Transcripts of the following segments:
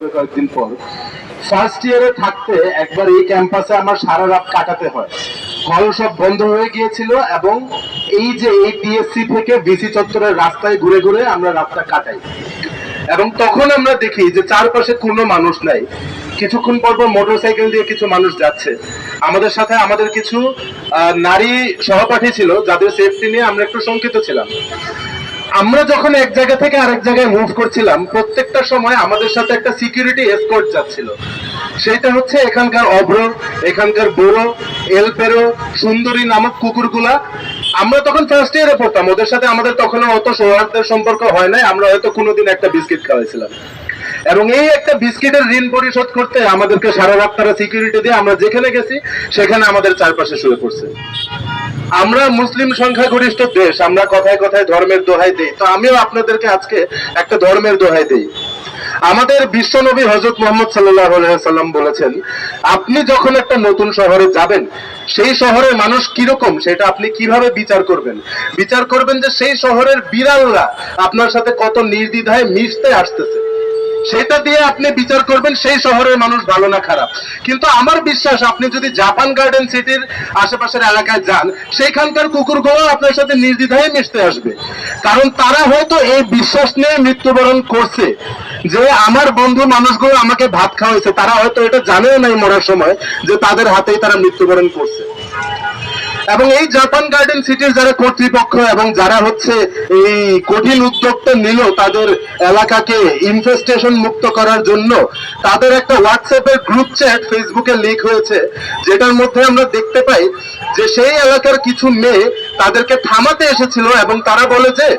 কয়েকদিন পর ফার্স্ট ইয়ারে থাকতে একবার এই ক্যাম্পাসে আমার সারা রাত কাটাতে হয়। হল সব বন্ধ হয়ে গিয়েছিল এবং এই যে এই টিএসসি থেকে বিসি চত্বরের রাস্তায় ঘুরে ঘুরে আমরা রাতটা কাটাই। এবং তখন আমরা দেখি যে চারপাশে কোনো মানুষ নাই। কিছুক্ষণ পর পর মোটরসাইকেল দিয়ে কিছু মানুষ যাচ্ছে। আমাদের সাথে আমাদের কিছু নারী সহপাঠী ছিল যাদের সেফটি নিয়ে আমরা একটু শঙ্কিত ছিলাম। আমরা যখন এক জায়গা থেকে আরেক জায়গায় মুভ করছিলাম, প্রত্যেকটা সময় আমাদের সাথে একটা সিকিউরিটি এসকর্ট যাচ্ছিল। সেটা হচ্ছে এখানকার অভ্র, এখানকার বুড়ো, এলপেরো, সুন্দরী নামক কুকুরগুলা। আমরা তখন ফার্স্ট ইয়ারে পড়তাম, ওদের সাথে আমাদের তখন অত সৌহার্দ্যের সম্পর্ক হয় নাই। আমরা হয়তো কোনোদিন একটা বিস্কিট খাওয়াইছিলাম এবং এই একটা বিস্কিটের ঋণ পরিশোধ করতে আমাদেরকে সারা রাত তারা সিকিউরিটি দিয়ে আমরা যেখানে গেছি সেখানে আমাদের চারপাশে শুয়ে পড়ছে। আমরা মুসলিম সংখ্যাগরিষ্ঠ দেশ, আমরা কথায় কথায় ধর্মের দোহাই দেই। তো আমিও আপনাদেরকে আজকে একটা ধর্মের দোহাই দেই। আমাদের বিশ্বনবী হযরত মুহাম্মদ সাল্লাল্লাহু আলাইহি সাল্লাম বলেছেন, আপনি যখন একটা নতুন শহরে যাবেন, সেই শহরের মানুষ কিরকম সেটা আপনি কিভাবে বিচার করবেন? বিচার করবেন যে সেই শহরের বিড়ালরা আপনার সাথে কত নির্দ্বিধায় মিশতে আসতেছে, সেটা দিয়ে আপনি বিচার করবেন সেই শহরের মানুষ ভালো না খারাপ। কিন্তু আমার বিশ্বাস, আপনি যদি জাপান গার্ডেন সিটির আশেপাশের এলাকায় যান, সেইখানকার কুকুরগুলো আপনার সাথে নির্দ্বিধায় মিশতে আসবে। কারণ তারা হয়তো এই বিশ্বাস নিয়ে মৃত্যুবরণ করছে যে আমার বন্ধু মানুষগুলো আমাকে ভাত খাওয়াইছে। তারা হয়তো এটা জানেও নাই মরার সময় যে তাদের হাতেই তারা মৃত্যুবরণ করছে। এবং এই জাপান গার্ডেন সিটির যারা কর্তৃপক্ষ এবং যারা হচ্ছে এই কঠিন উদ্যোগটা নিল তাদের এলাকাকে ইনফেস্টেশন মুক্ত করার জন্য, তাদের একটা হোয়াটসঅ্যাপের গ্রুপ চ্যাট ফেসবুকে লিক হয়েছে, যেটার মধ্যে আমরা দেখতে পাই যে সেই এলাকার কিছু মেয়ে তাদেরকে থামাতে এসেছিল এবং তারা বলে যে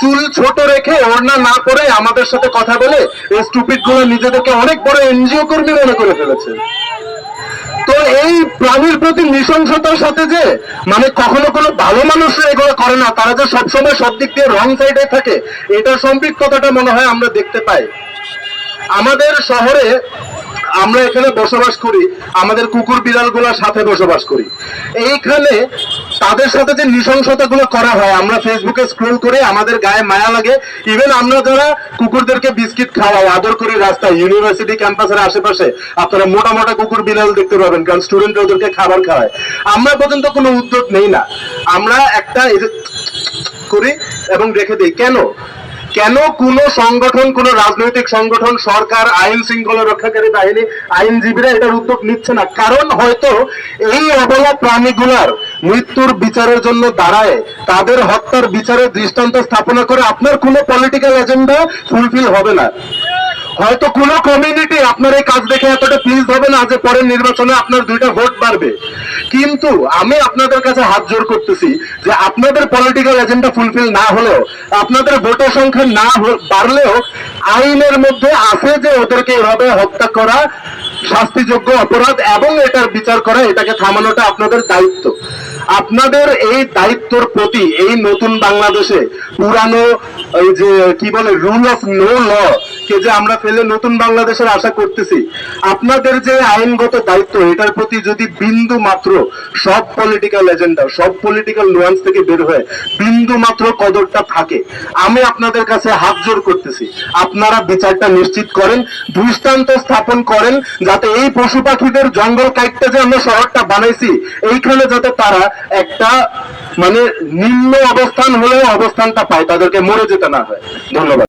চুল ছোট রেখে ওড়না না পরে আমাদের সাথে কথা বলে এই স্টুপিড গুলো নিজেদেরকে অনেক বড় এনজিও কর্মী মনে করে ফেলেছে। তো এই প্রাণীর প্রতি নৃশংসতার সাথে যে মানে কখনো কোনো ভালো মানুষরা এগুলো করে না, তারা যে সবসময় সব দিক দিয়ে রং সাইডে থাকে, এটার সম্পৃক্ততাটা মনে হয় আমরা দেখতে পাই। আমাদের শহরে আমরা এখানে বসবাস করি, আমাদের কুকুর বিড়ালগুলোর সাথে বসবাস করি। এইখানে তাদের সাথে যে নৃশংসতা গুলো করা হয়, আমরা ফেসবুকে স্ক্রল করে আমাদের গায়ে মায়া লাগে। ইভেন আমরা যারা কুকুরদেরকে বিস্কিট খাওয়াই, আদর করি রাস্তায়, ইউনিভার্সিটি ক্যাম্পাসের আশেপাশে আপনারা মোটা মোটা কুকুর বিড়াল দেখতে পাবেন, কারণ স্টুডেন্ট ওদেরকে খাবার খাওয়ায়। আমরা পর্যন্ত কোনো উদ্যোগ নেই না, আমরা একটা করি এবং রেখে দিই। কেন কেন কোন সংগঠন, কোন রাজনৈতিক সংগঠন, সরকার, আইন শৃঙ্খলা রক্ষাকারী বাহিনী, আইনজীবীরা এটার উদ্যোগ নিচ্ছে না? কারণ হয়তো এই অবলা প্রাণীগুলার মৃত্যুর বিচারের জন্য দাঁড়ায়, তাদের হত্যার বিচারের দৃষ্টান্ত স্থাপনা করে আপনার কোনো পলিটিক্যাল এজেন্ডা ফুলফিল হবে না। হয়তো কোন কমিউনিটি আপনার এই কাজ দেখে এতটা প্লিজ হবে না যে পরের নির্বাচনে আপনার 2টা ভোট বাড়বে। কিন্তু আমি আপনাদের কাছে হাত জোর করতেছি যে আপনাদের পলিটিক্যাল এজেন্ডা ফুলফিল না হলেও, আপনাদের ভোটের সংখ্যা না বাড়লেও, আইনের মধ্যে আছে যে ওদেরকে এভাবে হত্যা করা শাস্তিযোগ্য অপরাধ এবং এটার বিচার করা, এটাকে থামানোটা আপনাদের দায়িত্ব। আপনাদের এই দায়িত্বর প্রতি এই নতুন বাংলাদেশে পুরানো ওই যে কি বলে রুল অফ নো ল কে যে আমরা ফেলে নতুন বাংলাদেশের আশা করতেছি, আপনাদের যে আইনগত দায়িত্ব, এটার প্রতি যদি বিন্দু মাত্র সব পলিটিক্যাল এজেন্ডা, সব পলিটিক্যাল নুয়ান্স থেকে বের হয়ে বিন্দু মাত্র কদরটা থাকে, আমি আপনাদের কাছে হাত জোর করতেছি, আপনারা বিচারটা নিশ্চিত করেন, দৃষ্টান্ত স্থাপন করেন, যাতে এই পশু পাখিদের জঙ্গল কাটতে যে আমরা শহরটা বানাইছি, এইখানে যাতে তারা একটা মানে নিম্ন অবস্থান হলেও অবস্থানটা পায়, তাদেরকে মরে যেতে না হয়। ধন্যবাদ।